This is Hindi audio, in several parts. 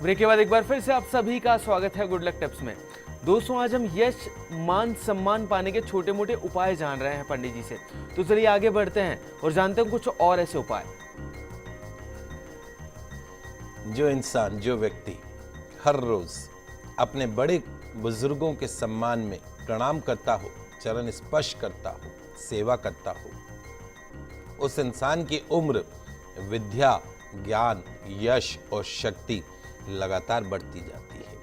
ब्रेक के बाद एक बार फिर से आप सभी का स्वागत है गुड लक टिप्स में। दोस्तों, आज हम यश मान सम्मान पाने के छोटे मोटे उपाय जान रहे हैं पंडित जी से। तो चलिए आगे बढ़ते हैं और जानते हैं कुछ और ऐसे उपाय। जो इंसान, जो व्यक्ति हर रोज अपने बड़े बुजुर्गों के सम्मान में प्रणाम करता हो, चरण स्पर्श करता हो, सेवा करता हो, उस इंसान की उम्र, विद्या, ज्ञान, यश और शक्ति लगातार बढ़ती जाती है।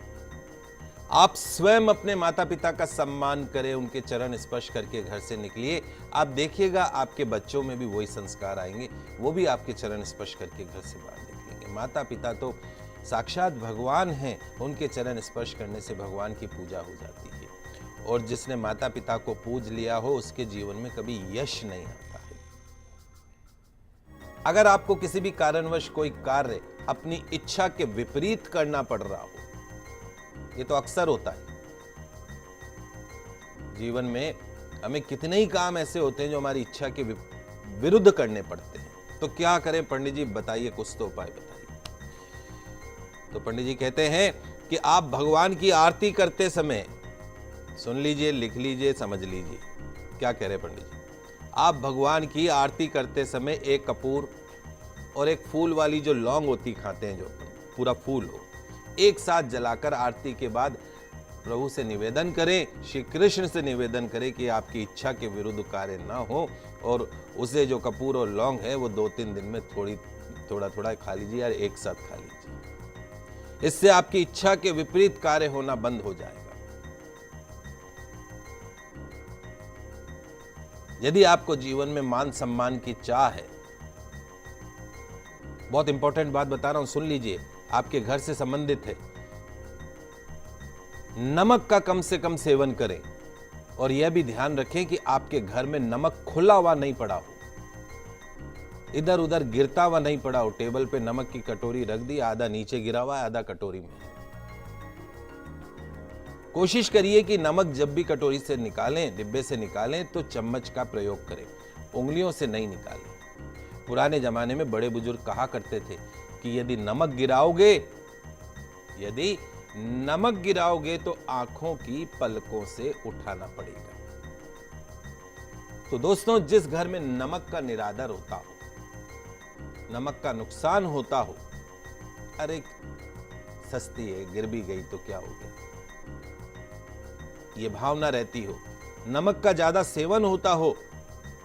आप स्वयं अपने माता पिता का सम्मान करें, उनके चरण स्पर्श करके घर से निकलिए। आप देखिएगा आपके बच्चों में भी वही संस्कार आएंगे, वो भी आपके चरण स्पर्श करके घर से बाहर निकलेंगे। माता पिता तो साक्षात भगवान हैं, उनके चरण स्पर्श करने से भगवान की पूजा हो जाती है। और जिसने माता पिता को पूज लिया हो, उसके जीवन में कभी यश नहीं आता है। अगर आपको किसी भी कारणवश कोई कार्य अपनी इच्छा के विपरीत करना पड़ रहा हो, ये तो अक्सर होता है जीवन में, हमें कितने ही काम ऐसे होते हैं जो हमारी इच्छा के विरुद्ध करने पड़ते हैं। तो क्या करें पंडित जी, बताइए, कुछ तो उपाय बताइए। तो पंडित जी कहते हैं कि आप भगवान की आरती करते समय, सुन लीजिए, लिख लीजिए, समझ लीजिए क्या कह रहे पंडित जी। आप भगवान की आरती करते समय एक कपूर और एक फूल वाली जो लौंग होती खाते हैं, जो पूरा फूल हो, एक साथ जलाकर आरती के बाद प्रभु से निवेदन करें, श्री कृष्ण से निवेदन करें कि आपकी इच्छा के विरुद्ध कार्य ना हो। और उसे जो कपूर और लौंग है वो 2-3 दिन में थोड़ा थोड़ा खा लीजिए, या एक साथ खा लीजिए। इससे आपकी इच्छा के विपरीत कार्य होना बंद हो जाएगा। यदि आपको जीवन में मान सम्मान की चाह है, बहुत इंपॉर्टेंट बात बता रहा हूं, सुन लीजिए, आपके घर से संबंधित है। नमक का कम से कम सेवन करें, और यह भी ध्यान रखें कि आपके घर में नमक खुला हुआ नहीं पड़ा हो, इधर उधर गिरता हुआ नहीं पड़ा हो। टेबल पे नमक की कटोरी रख दी, आधा नीचे गिरा हुआ है, आधा कटोरी में। कोशिश करिए कि नमक जब भी कटोरी से निकालें, डिब्बे से निकालें, तो चम्मच का प्रयोग करें, उंगलियों से नहीं निकालें। पुराने जमाने में बड़े बुजुर्ग कहा करते थे कि यदि नमक गिराओगे तो आंखों की पलकों से उठाना पड़ेगा। तो दोस्तों, जिस घर में नमक का निरादर होता हो, नमक का नुकसान होता हो, अरे सस्ती है, गिर भी गई तो क्या हो गया, ये भावना रहती हो, नमक का ज्यादा सेवन होता हो,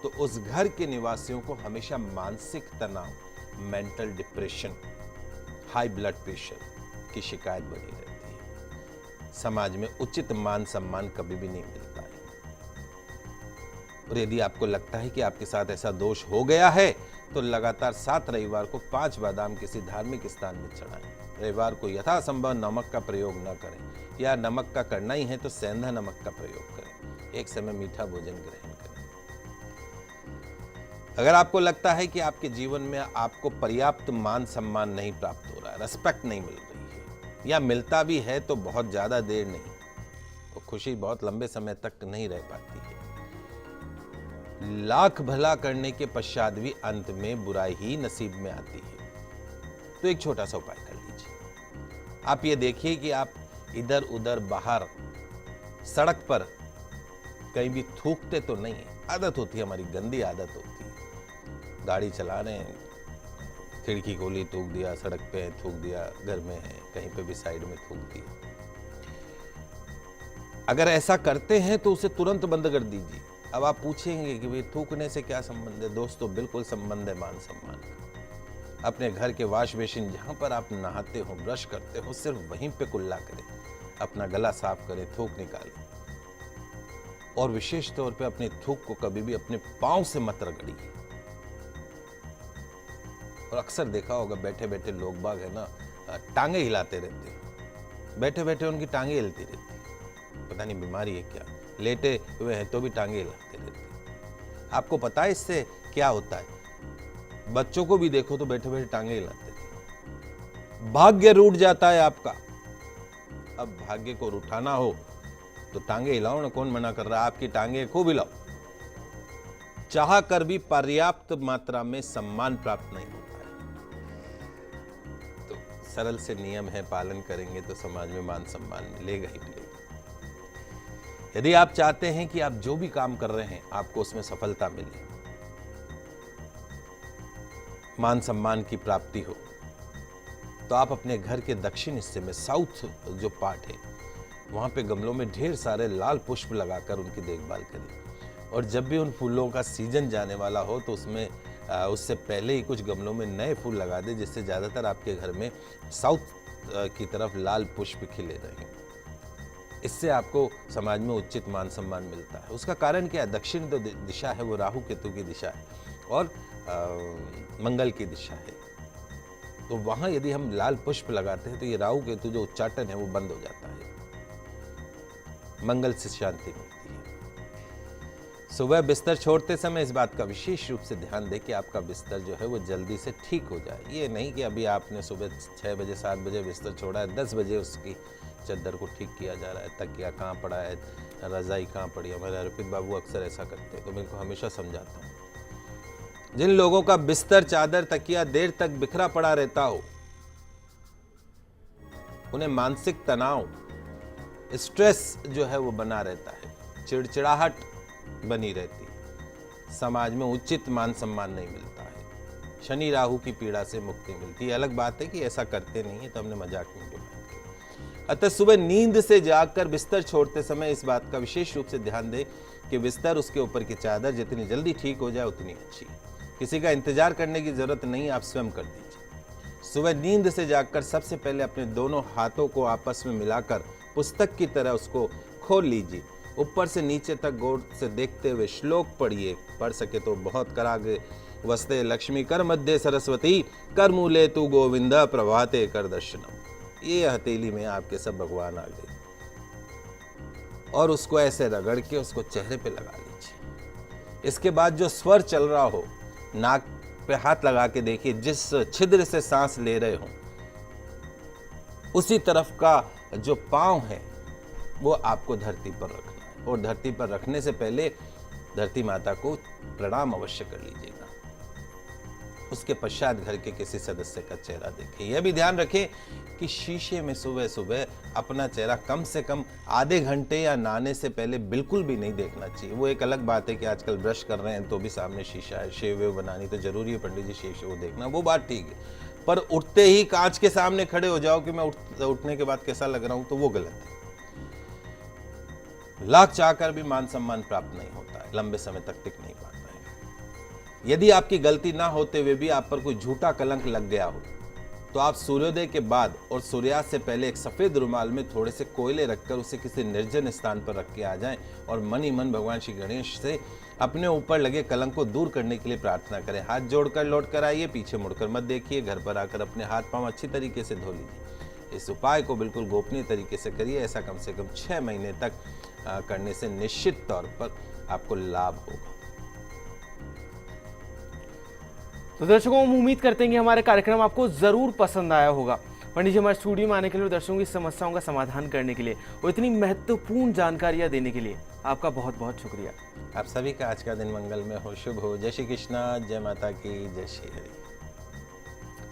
तो उस घर के निवासियों को हमेशा मानसिक तनाव, mental depression, high blood pressure की शिकायत बनी रहती है। समाज में उचित मान सम्मान कभी भी नहीं मिलता है। और यदि आपको लगता है कि आपके साथ ऐसा दोष हो गया है, तो लगातार 7 रविवार को 5 बादाम किसी धार्मिक स्थान में चढ़ाएं। रविवार को यथासंभव नमक का प्रयोग न करें, या नमक का करना ही है तो सेंधा नमक का प्रयोग करें। एक समय मीठा भोजन ग्रहण करें। अगर आपको लगता है कि आपके जीवन में आपको पर्याप्त मान सम्मान नहीं प्राप्त हो रहा है, रेस्पेक्ट नहीं मिल रही है, या मिलता भी है तो बहुत ज्यादा देर नहीं, तो खुशी बहुत लंबे समय तक नहीं रह पाती है। लाख भला करने के पश्चात भी अंत में बुराई ही नसीब में आती है। तो एक छोटा सा उपाय कर लीजिए। आप ये देखिए कि आप इधर उधर बाहर सड़क पर कहीं भी थूकते तो नहीं है। आदत होती है, हमारी गंदी आदत होती है, गाड़ी चला रहे हैं, खिड़की खोली, थूक दिया, सड़क पे थूक दिया, घर में है कहीं पे भी साइड में थूक दिया। अगर ऐसा करते हैं तो उसे तुरंत बंद कर दीजिए। अब आप पूछेंगे कि भाई थूकने से क्या संबंध है? दोस्तों, बिल्कुल संबंध है मान सम्मान का। अपने घर के वॉश बेसिन जहां पर आप नहाते हो, ब्रश करते हो, सिर्फ वहीं पे कुल्ला करें, अपना गला साफ करें, थूक निकालें। और विशेष तौर पे अपने थूक को कभी भी अपने पांव से मत रगड़िए। और अक्सर देखा होगा, बैठे बैठे लोग बाग है ना, टांगे हिलाते रहते हैं, बैठे बैठे उनकी टांगे हिलती रहती है, पता नहीं बीमारी है क्या, लेटे हुए हैं तो भी टांगे हिलाते रहते हैं। आपको पता है इससे क्या होता है? बच्चों को भी देखो तो बैठे बैठे टांगे हिलाते थे। भाग्य रूठ जाता है आपका। अब भाग्य को उठाना हो तो टांगे हिलाओ ना, कौन मना कर रहा है? आपकी टांगे खूब हिलाओ। चाह कर भी पर्याप्त मात्रा में सम्मान प्राप्त नहीं होता है। तो सरल से नियम है, पालन करेंगे तो समाज में मान सम्मान मिलेगा ही मिलेगा। यदि आप चाहते हैं कि आप जो भी काम कर रहे हैं आपको उसमें सफलता मिले, मान सम्मान की प्राप्ति हो, तो आप अपने घर के दक्षिण हिस्से में, साउथ जो पार्ट है, वहां पे गमलों में ढेर सारे लाल पुष्प लगाकर उनकी देखभाल करें। और जब भी उन फूलों का सीजन जाने वाला हो तो उसमें उससे पहले ही कुछ गमलों में नए फूल लगा दें, जिससे ज़्यादातर आपके घर में साउथ की तरफ लाल पुष्प खिले रहें। इससे आपको समाज में उचित मान सम्मान मिलता है। उसका कारण क्या है? दक्षिण जो दिशा है वो राहु केतु की दिशा है और मंगल की दिशा है। तो वहाँ यदि हम लाल पुष्प लगाते हैं तो ये राहु केतु जो उच्चाटन है वो बंद हो जाता है, मंगल से शांति मिलती है। सुबह बिस्तर छोड़ते समय इस बात का विशेष रूप से ध्यान दें कि आपका बिस्तर जो है वो जल्दी से ठीक हो जाए। ये नहीं कि अभी आपने सुबह 6 बजे 7 बजे बिस्तर छोड़ा है, 10 बजे उसकी चद्दर को ठीक किया जा रहा है, तकिया कहाँ पड़ा है, रजाई कहाँ पड़ी है। हमारे अर्पित बाबू अक्सर ऐसा करते हैं, तो मैं इनको हमेशा समझाता हूँ। जिन लोगों का बिस्तर, चादर, तकिया देर तक बिखरा पड़ा रहता हो, उन्हें मानसिक तनाव, स्ट्रेस जो है वो बना रहता है, चिड़चिड़ाहट बनी रहती है, समाज में उचित मान सम्मान नहीं मिलता है, शनि राहु की पीड़ा से मुक्ति मिलती है। अलग बात है कि ऐसा करते नहीं है तो हमने मजाक में बोला। अतः सुबह नींद से जागकर बिस्तर छोड़ते समय इस बात का विशेष रूप से ध्यान दें कि बिस्तर, उसके ऊपर की चादर जितनी जल्दी ठीक हो जाए उतनी अच्छी। किसी का इंतजार करने की जरूरत नहीं, आप स्वयं कर दीजिए। सुबह नींद से जागकर सबसे पहले अपने दोनों हाथों को आपस में मिलाकर पुस्तक की तरह उसको खोल लीजिए। ऊपर से नीचे तक गौर से देखते हुए श्लोक पढ़िए, पढ़ सके तो बहुत। करागे वस्ते लक्ष्मी कर मध्य सरस्वती, कर मूले तू गोविंद प्रभाते कर दर्शनम। ये हथेली में आपके सब भगवान आ गए और उसको ऐसे रगड़ के उसको चेहरे पे लगा लीजिए। इसके बाद जो स्वर चल रहा हो, नाक पे हाथ लगा के देखिए, जिस छिद्र से सांस ले रहे हो उसी तरफ का जो पांव है वो आपको धरती पर रखना है। और धरती पर रखने से पहले धरती माता को प्रणाम अवश्य कर लीजिएगा। उसके पश्चात घर के किसी सदस्य का चेहरा देखें। यह भी ध्यान रखें कि शीशे में सुबह सुबह अपना चेहरा कम से कम आधे घंटे या नहाने से पहले बिल्कुल भी नहीं देखना चाहिए। वो एक अलग बात है कि आजकल ब्रश कर रहे हैं तो भी सामने शीशा है, शेव वेव बनानी तो जरूरी है पंडित जी शीशे वो देखना, वो बात ठीक है। पर उठते ही कांच के सामने खड़े हो जाओ कि मैं उठने के बाद कैसा लग रहा हूं, तो वो गलत है। लाख चाहकर भी मान सम्मान प्राप्त नहीं होता है, लंबे समय तक टिक नहीं पाता है। यदि आपकी गलती ना होते हुए भी आप पर कोई झूठा कलंक लग गया हो तो आप सूर्योदय के बाद और सूर्यास्त से पहले एक सफेद रुमाल में थोड़े से कोयले रखकर उसे किसी निर्जन स्थान पर रख के आ जाएं और मन ही मन भगवान श्री गणेश से अपने ऊपर लगे कलंक को दूर करने के लिए प्रार्थना करें। हाथ जोड़कर लौट कर आइए, पीछे मुड़कर मत देखिए। घर पर आकर अपने हाथ पांव अच्छी तरीके से धो लीजिए। इस उपाय को बिल्कुल गोपनीय तरीके से करिए। ऐसा कम से कम 6 महीने तक करने से निश्चित तौर पर आपको लाभ होगा। तो दर्शकों, हम उम्मीद करते हैं कि हमारे कार्यक्रम आपको जरूर पसंद आया होगा। पंडित जी हमारे स्टूडियो में आने के लिए, दर्शकों की समस्याओं का समाधान करने के लिए और इतनी महत्वपूर्ण जानकारियां देने के लिए आपका बहुत बहुत शुक्रिया। आप सभी का आज का दिन मंगल में हो, शुभ हो। जय श्री कृष्णा, जय माता की, जय श्री हरि।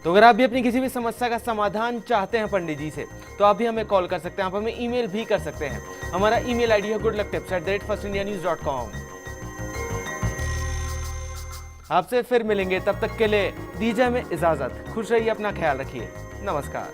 तो अगर आप भी अपनी किसी भी समस्या का समाधान चाहते हैं पंडित जी से, तो आप भी हमें कॉल कर सकते हैं, आप हमें ईमेल भी कर सकते हैं। हमारा ईमेल आईडी है goodlucktips@firstindianews.com। आपसे फिर मिलेंगे, तब तक के लिए दीजिए हमें इजाजत। खुश रहिए, अपना ख्याल रखिए। नमस्कार।